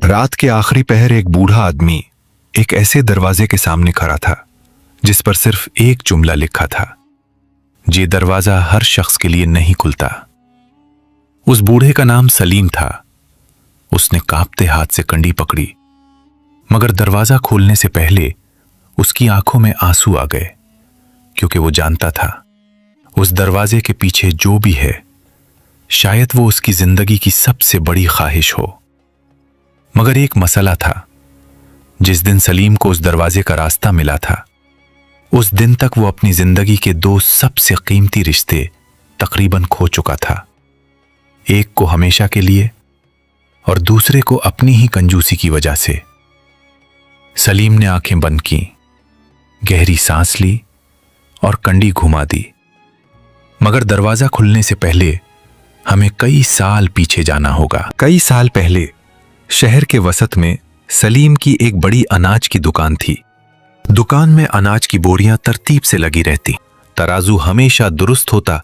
रात के आखिरी पहर एक बूढ़ा आदमी एक ऐसे दरवाजे के सामने खड़ा था जिस पर सिर्फ एक जुमला लिखा था, ये दरवाजा हर शख्स के लिए नहीं खुलता। उस बूढ़े का नाम सलीम था। उसने कांपते हाथ से कंडी पकड़ी, मगर दरवाजा खोलने से पहले उसकी आंखों में आंसू आ गए, क्योंकि वो जानता था उस दरवाजे के पीछे जो भी है, शायद वो उसकी जिंदगी की सबसे बड़ी ख्वाहिश हो। मगर एक मसला था। जिस दिन सलीम को उस दरवाजे का रास्ता मिला था, उस दिन तक वो अपनी जिंदगी के दो सबसे कीमती रिश्ते तकरीबन खो चुका था। एक को हमेशा के लिए और दूसरे को अपनी ही कंजूसी की वजह से। सलीम ने आंखें बंद की, गहरी सांस ली और कंडी घुमा दी। मगर दरवाजा खुलने से पहले हमें कई साल पीछे जाना होगा। कई साल पहले शहर के वसत में सलीम की एक बड़ी अनाज की दुकान थी। दुकान में अनाज की बोरियां तरतीब से लगी रहती, तराजू हमेशा दुरुस्त होता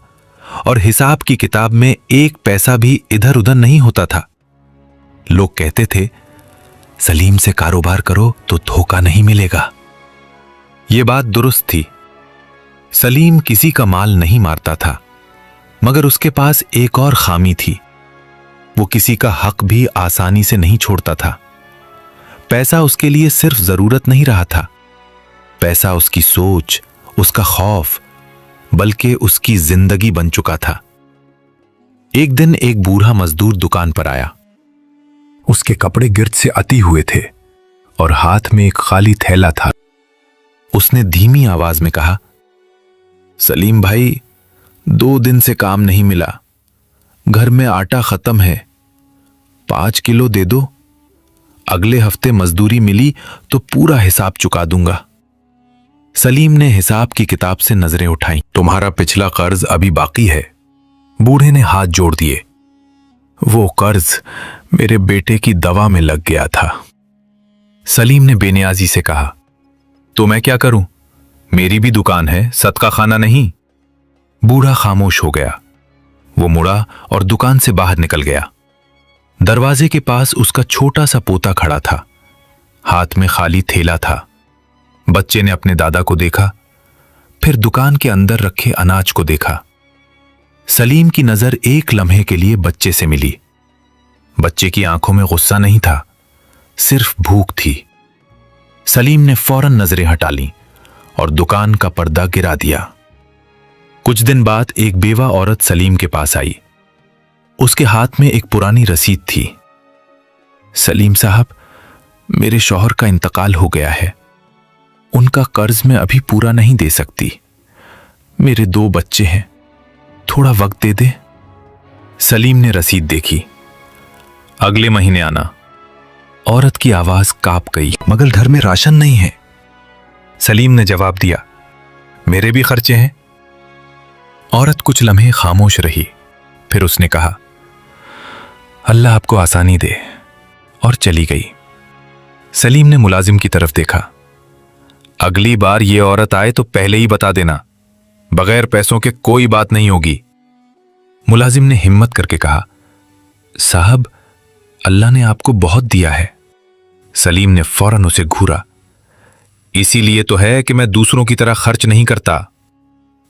और हिसाब की किताब में एक पैसा भी इधर उधर नहीं होता था। लोग कहते थे, सलीम से कारोबार करो तो धोखा नहीं मिलेगा। यह बात दुरुस्त थी। सलीम किसी का माल नहीं मारता था, मगर उसके पास एक और खामी थी। वो किसी का हक भी आसानी से नहीं छोड़ता था। पैसा उसके लिए सिर्फ जरूरत नहीं रहा था, पैसा उसकी सोच, उसका खौफ, बल्कि उसकी जिंदगी बन चुका था। एक दिन एक बूढ़ा मजदूर दुकान पर आया। उसके कपड़े गिर्द से अति हुए थे और हाथ में एक खाली थैला था। उसने धीमी आवाज में कहा, सलीम भाई, 2 दिन से काम नहीं मिला, घर में आटा खत्म है, 5 किलो दे दो। अगले हफ्ते मजदूरी मिली तो पूरा हिसाब चुका दूंगा। सलीम ने हिसाब की किताब से नजरें उठाई। तुम्हारा पिछला कर्ज अभी बाकी है। बूढ़े ने हाथ जोड़ दिए। वो कर्ज मेरे बेटे की दवा में लग गया था। सलीम ने बेनियाजी से कहा, तो मैं क्या करूं? मेरी भी दुकान है, सदका खाना नहीं। बूढ़ा खामोश हो गया। वो मुड़ा और दुकान से बाहर निकल गया। दरवाजे के पास उसका छोटा सा पोता खड़ा था, हाथ में खाली थैला था। बच्चे ने अपने दादा को देखा, फिर दुकान के अंदर रखे अनाज को देखा। सलीम की नजर एक लम्हे के लिए बच्चे से मिली। बच्चे की आंखों में गुस्सा नहीं था, सिर्फ भूख थी। सलीम ने फौरन नजरें हटा लीं और दुकान का पर्दा गिरा दिया। कुछ दिन बाद एक बेवा औरत सलीम के पास आई। उसके हाथ में एक पुरानी रसीद थी। सलीम साहब, मेरे शौहर का इंतकाल हो गया है, उनका कर्ज मैं अभी पूरा नहीं दे सकती। मेरे 2 बच्चे हैं, थोड़ा वक्त दे दे। सलीम ने रसीद देखी। अगले महीने आना। औरत की आवाज कांप गई। मगर घर में राशन नहीं है। सलीम ने जवाब दिया, मेरे भी खर्चे हैं। औरत कुछ लम्हे खामोश रही, फिर उसने कहा, अल्लाह आपको आसानी दे, और चली गई। सलीम ने मुलाजिम की तरफ देखा। अगली बार ये औरत आए तो पहले ही बता देना, बगैर पैसों के कोई बात नहीं होगी। मुलाजिम ने हिम्मत करके कहा, साहब, अल्लाह ने आपको बहुत दिया है। सलीम ने फौरन उसे घूरा। इसीलिए तो है कि मैं दूसरों की तरह खर्च नहीं करता।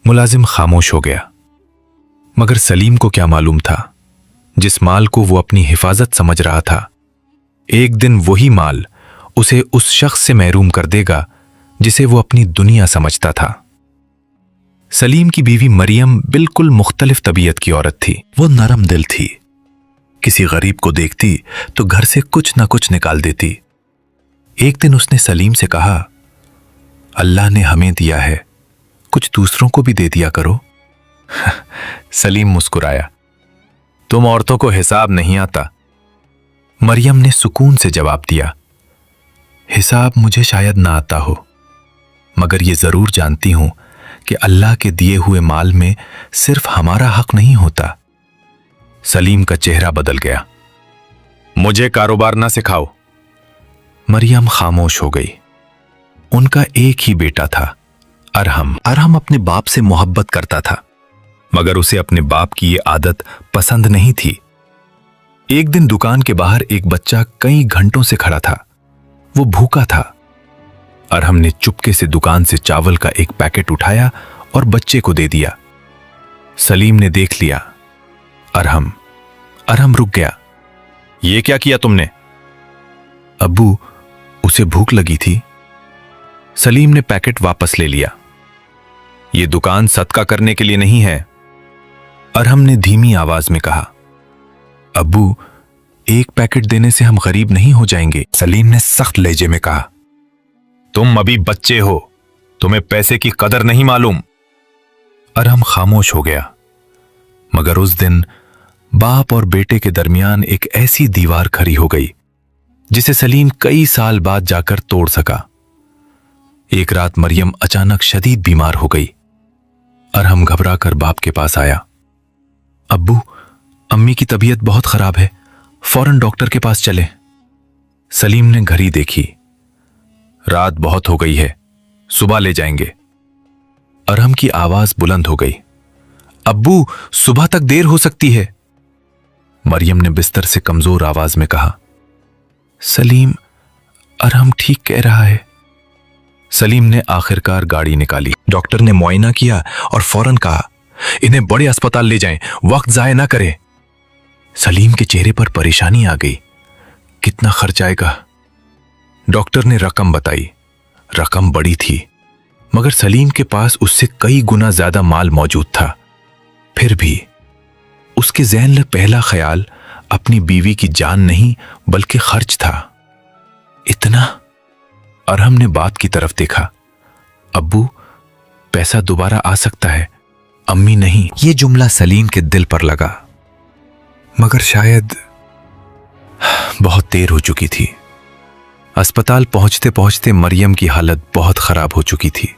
मुलाजिम खामोश हो गया। मगर सलीम को क्या मालूम था, जिस माल को वो अपनी हिफाजत समझ रहा था, एक दिन वही माल उसे उस शख्स से महरूम कर देगा जिसे वो अपनी दुनिया समझता था। सलीम की बीवी मरियम बिल्कुल मुख्तलिफ तबीयत की औरत थी। वो नरम दिल थी। किसी गरीब को देखती तो घर से कुछ ना कुछ निकाल देती। एक दिन उसने सलीम से कहा, अल्लाह ने हमें दिया है, कुछ दूसरों को भी दे दिया करो। सलीम मुस्कुराया, तुम औरतों को हिसाब नहीं आता। मरियम ने सुकून से जवाब दिया, हिसाब मुझे शायद ना आता हो, मगर ये जरूर जानती हूं कि अल्लाह के दिए हुए माल में सिर्फ हमारा हक नहीं होता। सलीम का चेहरा बदल गया। मुझे कारोबार ना सिखाओ। मरियम खामोश हो गई। उनका एक ही बेटा था, अरहम। अरहम अपने बाप से मोहब्बत करता था, मगर उसे अपने बाप की ये आदत पसंद नहीं थी। एक दिन दुकान के बाहर एक बच्चा कई घंटों से खड़ा था। वो भूखा था। अरहम ने चुपके से दुकान से चावल का एक पैकेट उठाया और बच्चे को दे दिया। सलीम ने देख लिया। अरहम रुक गया। ये क्या किया तुमने? अब्बू, उसे भूख लगी थी। सलीम ने पैकेट वापस ले लिया। ये दुकान सदका करने के लिए नहीं है, अरहम ने धीमी आवाज में कहा। अब्बू, एक पैकेट देने से हम गरीब नहीं हो जाएंगे, सलीम ने सख्त लहजे में कहा। तुम अभी बच्चे हो, तुम्हें पैसे की कदर नहीं मालूम। अरहम खामोश हो गया। मगर उस दिन बाप और बेटे के दरमियान एक ऐसी दीवार खड़ी हो गई जिसे सलीम कई साल बाद जाकर तोड़ सका। एक रात मरियम अचानक शदीद बीमार हो गई। अरहम घबराकर बाप के पास आया। अब्बू, अम्मी की तबीयत बहुत खराब है, फौरन डॉक्टर के पास चले। सलीम ने घड़ी देखी। रात बहुत हो गई है, सुबह ले जाएंगे। अरहम की आवाज बुलंद हो गई। अब्बू, सुबह तक देर हो सकती है। मरियम ने बिस्तर से कमजोर आवाज में कहा। सलीम, अरहम ठीक कह रहा है। सलीम ने आखिरकार गाड़ी निकाली। डॉक्टर ने मुआयना किया और फौरन कहा, इन्हें बड़े अस्पताल ले जाएं, वक्त जाया ना करें। सलीम के चेहरे पर परेशानी आ गई। कितना खर्च आएगा? डॉक्टर ने रकम बताई। रकम बड़ी थी, मगर सलीम के पास उससे कई गुना ज्यादा माल मौजूद था। फिर भी उसके ज़हन में पहला ख्याल अपनी बीवी की जान नहीं बल्कि खर्च था। इतना? अरहम ने बात की तरफ देखा। अब्बू, पैसा दोबारा आ सकता है, अम्मी नहीं। ये जुमला सलीम के दिल पर लगा, मगर शायद बहुत देर हो चुकी थी। अस्पताल पहुंचते पहुंचते मरियम की हालत बहुत खराब हो चुकी थी।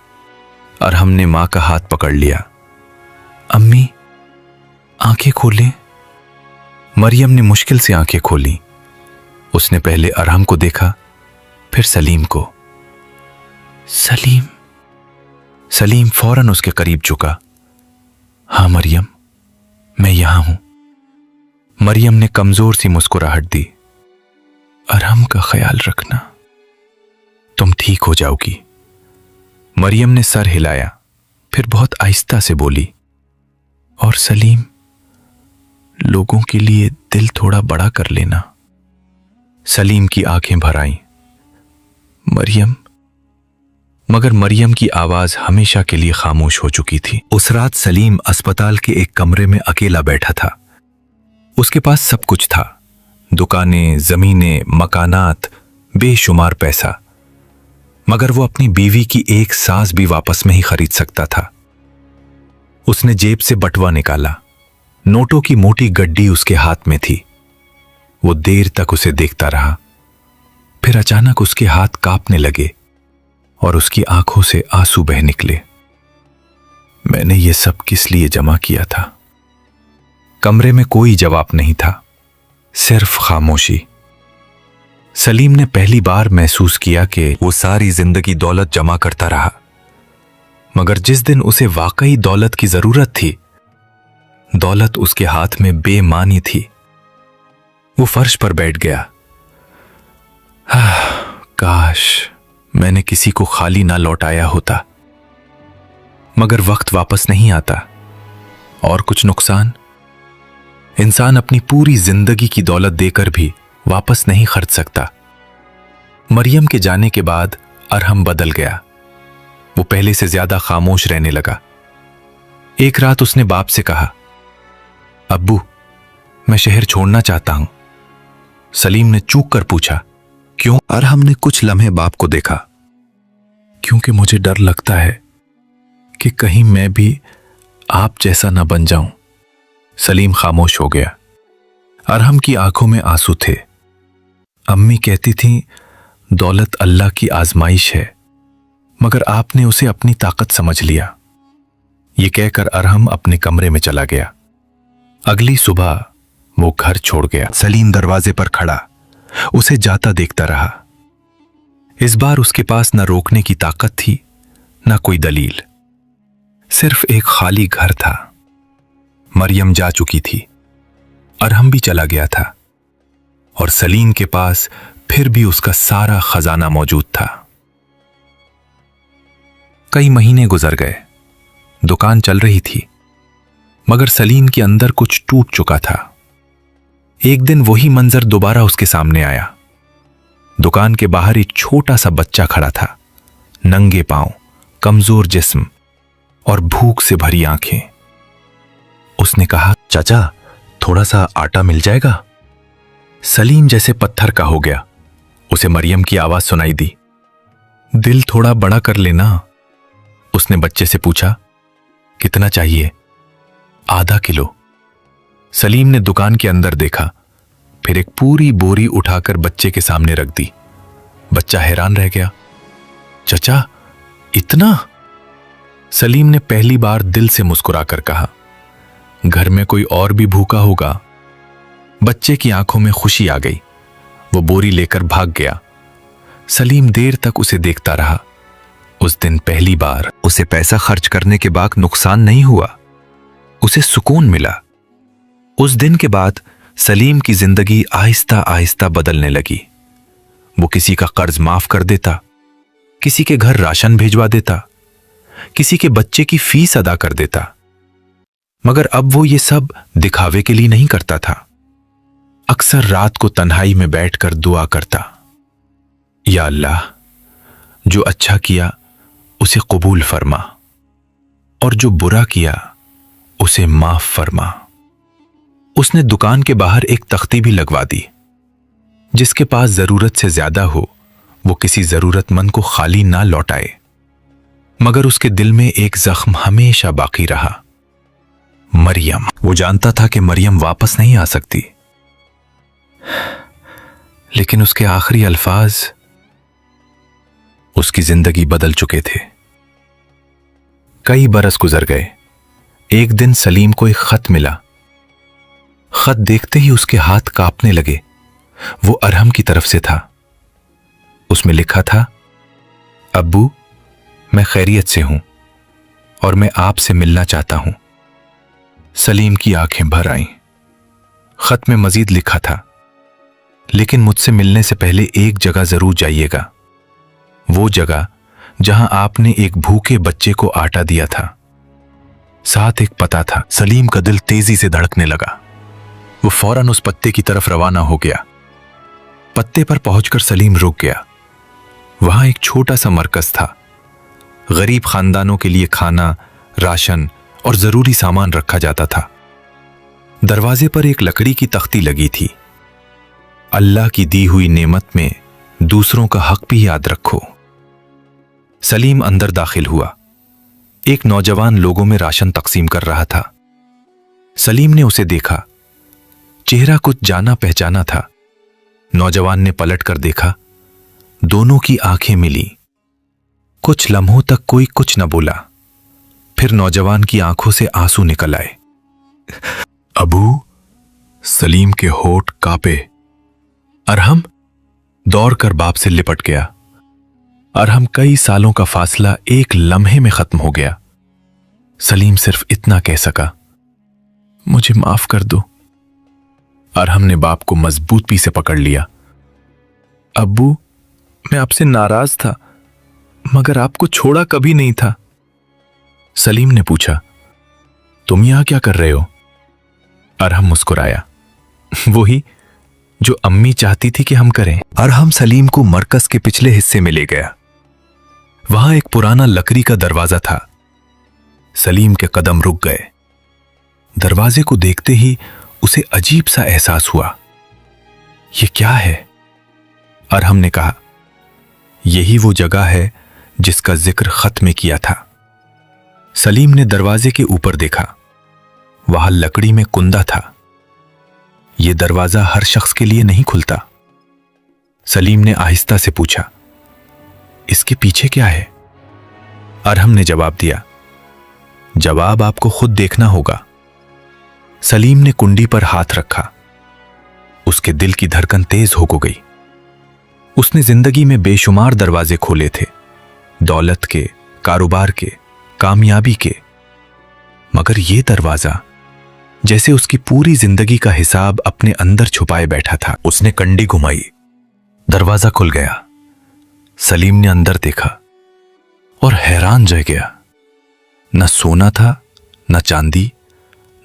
अरहम ने मां का हाथ पकड़ लिया। अम्मी, आंखें खोलें। मरियम ने मुश्किल से आंखें खोली। उसने पहले अरहम को देखा, फिर सलीम को। सलीम। सलीम फौरन उसके करीब झुका। हाँ मरियम, मैं यहां हूं। मरियम ने कमजोर सी मुस्कुराहट दी। अरहम का ख्याल रखना, तुम ठीक हो जाओगी। मरियम ने सर हिलाया, फिर बहुत आहिस्ता से बोली, और सलीम, लोगों के लिए दिल थोड़ा बड़ा कर लेना। सलीम की आंखें भर आईं। मरियम। मगर मरियम की आवाज हमेशा के लिए खामोश हो चुकी थी। उस रात सलीम अस्पताल के एक कमरे में अकेला बैठा था। उसके पास सब कुछ था, दुकानें, जमीनें, मकानात, बेशुमार पैसा। मगर वो अपनी बीवी की एक सांस भी वापस में ही खरीद सकता था। उसने जेब से बटुआ निकाला। नोटों की मोटी गड्डी उसके हाथ में थी। वो देर तक उसे देखता रहा। फिर अचानक उसके हाथ कांपने लगे और उसकी आंखों से आंसू बह निकले। मैंने ये सब किस लिए जमा किया था? कमरे में कोई जवाब नहीं था, सिर्फ खामोशी। सलीम ने पहली बार महसूस किया कि वो सारी जिंदगी दौलत जमा करता रहा, मगर जिस दिन उसे वाकई दौलत की जरूरत थी, दौलत उसके हाथ में बेमानी थी। वो फर्श पर बैठ गया। काश मैंने किसी को खाली ना लौटाया होता। मगर वक्त वापस नहीं आता। और कुछ नुकसान, इंसान अपनी पूरी जिंदगी की दौलत देकर भी वापस नहीं खर्च सकता। मरियम के जाने के बाद अरहम बदल गया। वो पहले से ज्यादा खामोश रहने लगा। एक रात उसने बाप से कहा, अब्बू, मैं शहर छोड़ना चाहता हूं। सलीम ने चूक कर पूछा, क्यों? अरहम ने कुछ लम्हे बाप को देखा। क्योंकि मुझे डर लगता है कि कहीं मैं भी आप जैसा ना बन जाऊं। सलीम खामोश हो गया। अरहम की आंखों में आंसू थे। अम्मी कहती थीं, दौलत अल्लाह की आजमाइश है, मगर आपने उसे अपनी ताकत समझ लिया। ये कहकर अरहम अपने कमरे में चला गया। अगली सुबह वो घर छोड़ गया। सलीम दरवाजे पर खड़ा उसे जाता देखता रहा। इस बार उसके पास न रोकने की ताकत थी, न कोई दलील। सिर्फ एक खाली घर था। मरियम जा चुकी थी। अरहम भी चला गया था। और सलीम के पास फिर भी उसका सारा खजाना मौजूद था। कई महीने गुजर गए। दुकान चल रही थी, मगर सलीम के अंदर कुछ टूट चुका था। एक दिन वही मंजर दोबारा उसके सामने आया। दुकान के बाहर एक छोटा सा बच्चा खड़ा था, नंगे पांव, कमजोर जिस्म और भूख से भरी आंखें। उसने कहा, चाचा, थोड़ा सा आटा मिल जाएगा? सलीम जैसे पत्थर का हो गया। उसे मरियम की आवाज सुनाई दी। दिल थोड़ा बड़ा कर लेना। उसने बच्चे से पूछा, कितना चाहिए? आधा किलो। सलीम ने दुकान के अंदर देखा, फिर एक पूरी बोरी उठाकर बच्चे के सामने रख दी। बच्चा हैरान रह गया। चचा, इतना? सलीम ने पहली बार दिल से मुस्कुराकर कहा, घर में कोई और भी भूखा होगा। बच्चे की आंखों में खुशी आ गई। वो बोरी लेकर भाग गया। सलीम देर तक उसे देखता रहा। उस दिन पहली बार उसे पैसा खर्च करने के बाद नुकसान नहीं हुआ, उसे सुकून मिला। उस दिन के बाद सलीम की जिंदगी आहिस्ता आहिस्ता बदलने लगी। वो किसी का कर्ज माफ कर देता, किसी के घर राशन भिजवा देता, किसी के बच्चे की फीस अदा कर देता। मगर अब वो ये सब दिखावे के लिए नहीं करता था। अक्सर रात को तन्हाई में बैठकर दुआ करता, या अल्लाह, जो अच्छा किया उसे कबूल फरमा और जो बुरा किया उसे माफ फरमा। उसने दुकान के बाहर एक तख्ती भी लगवा दी। जिसके पास जरूरत से ज्यादा हो वो किसी जरूरतमंद को खाली ना लौटाए। मगर उसके दिल में एक जख्म हमेशा बाकी रहा, मरियम। वो जानता था कि मरियम वापस नहीं आ सकती, लेकिन उसके आखिरी अल्फाज उसकी जिंदगी बदल चुके थे। कई बरस गुजर गए। एक दिन सलीम को एक खत मिला। खत देखते ही उसके हाथ कांपने लगे। वो अरहम की तरफ से था। उसमें लिखा था, अब्बू, मैं खैरियत से हूं और मैं आपसे मिलना चाहता हूं। सलीम की आंखें भर आईं। खत में मजीद लिखा था, लेकिन मुझसे मिलने से पहले एक जगह जरूर जाइएगा, वो जगह जहां आपने एक भूखे बच्चे को आटा दिया था। साथ एक पता था। सलीम का दिल तेजी से धड़कने लगा। वो फौरन उस पत्ते की तरफ रवाना हो गया। पत्ते पर पहुंचकर सलीम रुक गया। वहां एक छोटा सा मरकज था। गरीब खानदानों के लिए खाना, राशन और जरूरी सामान रखा जाता था। दरवाजे पर एक लकड़ी की तख्ती लगी थी, अल्लाह की दी हुई नेमत में दूसरों का हक भी याद रखो। सलीम अंदर दाखिल हुआ। एक नौजवान लोगों में राशन तकसीम कर रहा था। सलीम ने उसे देखा। चेहरा कुछ जाना पहचाना था। नौजवान ने पलट कर देखा। दोनों की आंखें मिली। कुछ लम्हों तक कोई कुछ न बोला। फिर नौजवान की आंखों से आंसू निकल आए। अबू, सलीम के होठ कांपे। अरहम दौड़कर बाप से लिपट गया। अरहम कई सालों का फासला एक लम्हे में खत्म हो गया। सलीम सिर्फ इतना कह सका, मुझे माफ कर दो। अरहम ने बाप को मजबूती से पकड़ लिया। अब्बू, मैं आपसे नाराज था, मगर आपको छोड़ा कभी नहीं था। सलीम ने पूछा, तुम यहां क्या कर रहे हो? अरहम मुस्कुराया, वही जो अम्मी चाहती थी कि हम करें। अरहम सलीम को मरकज के पिछले हिस्से में ले गया। वहां एक पुराना लकड़ी का दरवाजा था। सलीम के कदम रुक गए। दरवाजे को देखते ही उसे अजीब सा एहसास हुआ। यह क्या है? अरहम ने कहा, यही वो जगह है जिसका जिक्र खत में किया था। सलीम ने दरवाजे के ऊपर देखा। वहां लकड़ी में कुंदा था। यह दरवाजा हर शख्स के लिए नहीं खुलता। सलीम ने आहिस्ता से पूछा, इसके पीछे क्या है? अरहम ने जवाब दिया, जवाब आपको खुद देखना होगा। सलीम ने कुंडी पर हाथ रखा। उसके दिल की धड़कन तेज हो गई। उसने जिंदगी में बेशुमार दरवाजे खोले थे, दौलत के, कारोबार के, कामयाबी के, मगर यह दरवाजा जैसे उसकी पूरी जिंदगी का हिसाब अपने अंदर छुपाए बैठा था। उसने कंडी घुमाई, दरवाजा खुल गया। सलीम ने अंदर देखा और हैरान रह गया। न सोना था, न चांदी,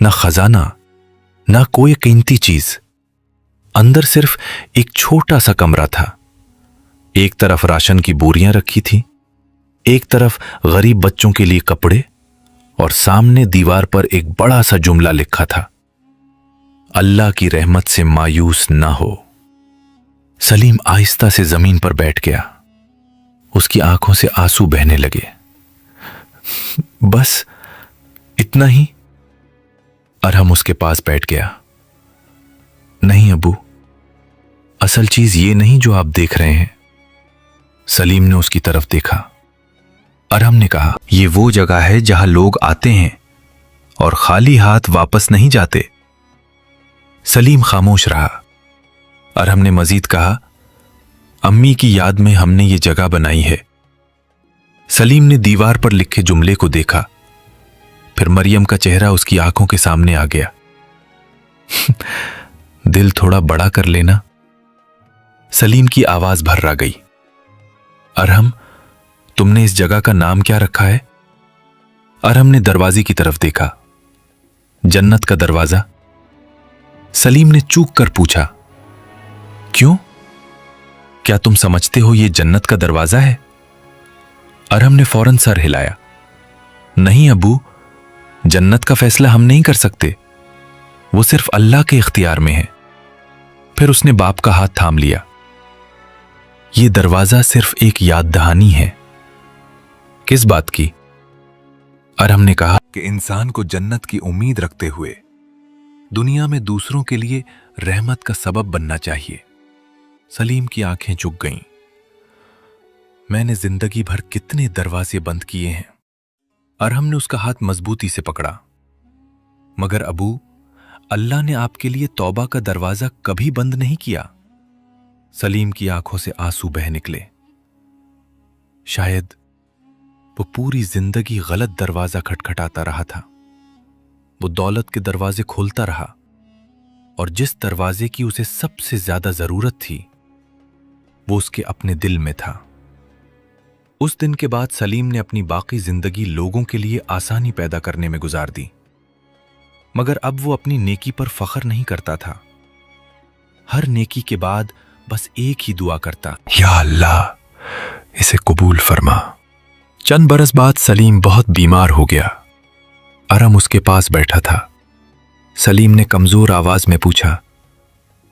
न खजाना, न कोई कीमती चीज। अंदर सिर्फ एक छोटा सा कमरा था। एक तरफ राशन की बोरियां रखी थी, एक तरफ गरीब बच्चों के लिए कपड़े, और सामने दीवार पर एक बड़ा सा जुमला लिखा था, अल्लाह की रहमत से मायूस ना हो। सलीम आहिस्ता से जमीन पर बैठ गया। उसकी आंखों से आंसू बहने लगे। बस इतना ही? अरहम उसके पास बैठ गया। नहीं अबू, असल चीज ये नहीं जो आप देख रहे हैं। सलीम ने उसकी तरफ देखा। अरहम ने कहा, ये वो जगह है जहां लोग आते हैं और खाली हाथ वापस नहीं जाते। सलीम खामोश रहा। अरहम ने मजीद कहा, अम्मी की याद में हमने ये जगह बनाई है। सलीम ने दीवार पर लिखे जुमले को देखा। फिर मरियम का चेहरा उसकी आंखों के सामने आ गया। दिल थोड़ा बड़ा कर लेना। सलीम की आवाज भर्रा गई। अरहम, तुमने इस जगह का नाम क्या रखा है? अरहम ने दरवाजे की तरफ देखा। जन्नत का दरवाजा। सलीम ने चूक कर पूछा, क्यों? क्या तुम समझते हो ये जन्नत का दरवाजा है? अरहम ने फौरन सर हिलाया। नहीं अबू, जन्नत का फैसला हम नहीं कर सकते, वो सिर्फ अल्लाह के इख्तियार में है। फिर उसने बाप का हाथ थाम लिया। ये दरवाजा सिर्फ एक याद दहानी है। किस बात की? अरहम ने कहा कि इंसान को जन्नत की उम्मीद रखते हुए दुनिया में दूसरों के लिए रहमत का सबब बनना चाहिए। सलीम की आंखें झुक गईं। मैंने जिंदगी भर कितने दरवाजे बंद किए हैं। अरहम ने उसका हाथ मजबूती से पकड़ा। मगर अबू, अल्लाह ने आपके लिए तौबा का दरवाजा कभी बंद नहीं किया। सलीम की आंखों से आंसू बह निकले। शायद वो पूरी जिंदगी गलत दरवाजा खटखटाता रहा था। वो दौलत के दरवाजे खोलता रहा, और जिस दरवाजे की उसे सबसे ज्यादा जरूरत थी वो उसके अपने दिल में था। उस दिन के बाद सलीम ने अपनी बाकी जिंदगी लोगों के लिए आसानी पैदा करने में गुजार दी। मगर अब वो अपनी नेकी पर फख्र नहीं करता था। हर नेकी के बाद बस एक ही दुआ करता, या अल्लाह, इसे कबूल फरमा। चंद बरस बाद सलीम बहुत बीमार हो गया। अरहम उसके पास बैठा था। सलीम ने कमजोर आवाज में पूछा,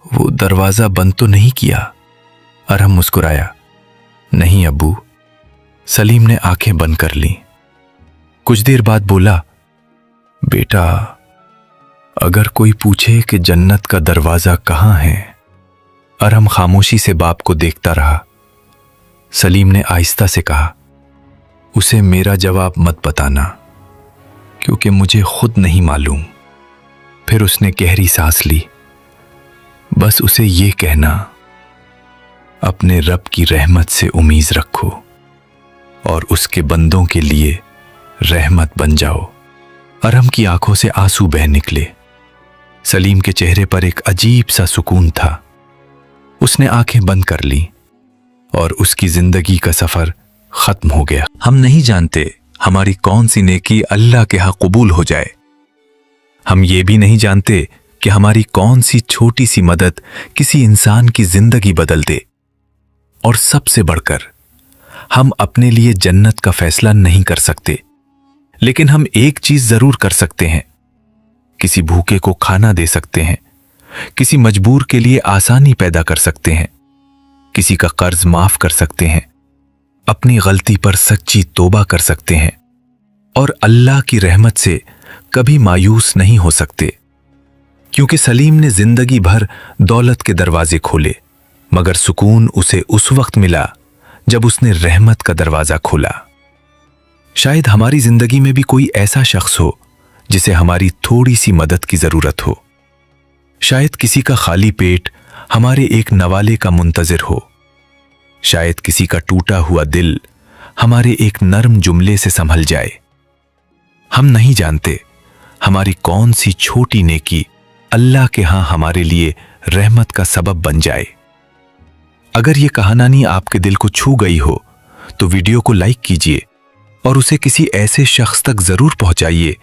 वो दरवाजा बंद तो नहीं किया? अरहम मुस्कुराया, नहीं अब्बू। सलीम ने आंखें बंद कर लीं। कुछ देर बाद बोला, बेटा, अगर कोई पूछे कि जन्नत का दरवाजा कहां है? अरहम खामोशी से बाप को देखता रहा। सलीम ने आहिस्ता से कहा, उसे मेरा जवाब मत बताना, क्योंकि मुझे खुद नहीं मालूम। फिर उसने गहरी सांस ली। बस उसे ये कहना, अपने रब की रहमत से उम्मीद रखो और उसके बंदों के लिए रहमत बन जाओ। अरहम की आंखों से आंसू बह निकले। सलीम के चेहरे पर एक अजीब सा सुकून था। उसने आंखें बंद कर ली और उसकी जिंदगी का सफर खत्म हो गया। हम नहीं जानते हमारी कौन सी नेकी अल्लाह के यहाँ कबूल हो जाए। हम ये भी नहीं जानते कि हमारी कौन सी छोटी सी मदद किसी इंसान की जिंदगी बदल दे। और सबसे बढ़कर, हम अपने लिए जन्नत का फैसला नहीं कर सकते, लेकिन हम एक चीज जरूर कर सकते हैं। किसी भूखे को खाना दे सकते हैं, किसी मजबूर के लिए आसानी पैदा कर सकते हैं, किसी का कर्ज माफ कर सकते हैं, अपनी गलती पर सच्ची तौबा कर सकते हैं, और अल्लाह की रहमत से कभी मायूस नहीं हो सकते। क्योंकि सलीम ने जिंदगी भर दौलत के दरवाजे खोले, मगर सुकून उसे उस वक्त मिला जब उसने रहमत का दरवाजा खोला। शायद हमारी जिंदगी में भी कोई ऐसा शख्स हो जिसे हमारी थोड़ी सी मदद की जरूरत हो। शायद किसी का खाली पेट हमारे एक नवाले का मुंतजिर हो। शायद किसी का टूटा हुआ दिल हमारे एक नर्म जुमले से संभल जाए। हम नहीं जानते हमारी कौन सी छोटी नेकी अल्लाह के हां हमारे लिए रहमत का सबब बन जाए। अगर ये कहानी आपके दिल को छू गई हो तो वीडियो को लाइक कीजिए और उसे किसी ऐसे शख्स तक जरूर पहुंचाइए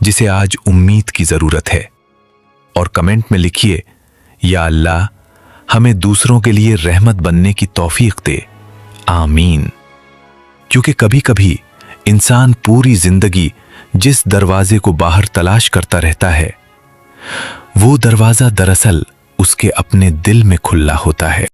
जिसे आज उम्मीद की जरूरत है। और कमेंट में लिखिए, या अल्लाह हमें दूसरों के लिए रहमत बनने की तौफीक दे, आमीन। क्योंकि कभी कभी इंसान पूरी जिंदगी जिस दरवाजे को बाहर तलाश करता रहता है, वो दरवाजा दरअसल उसके अपने दिल में खुला होता है।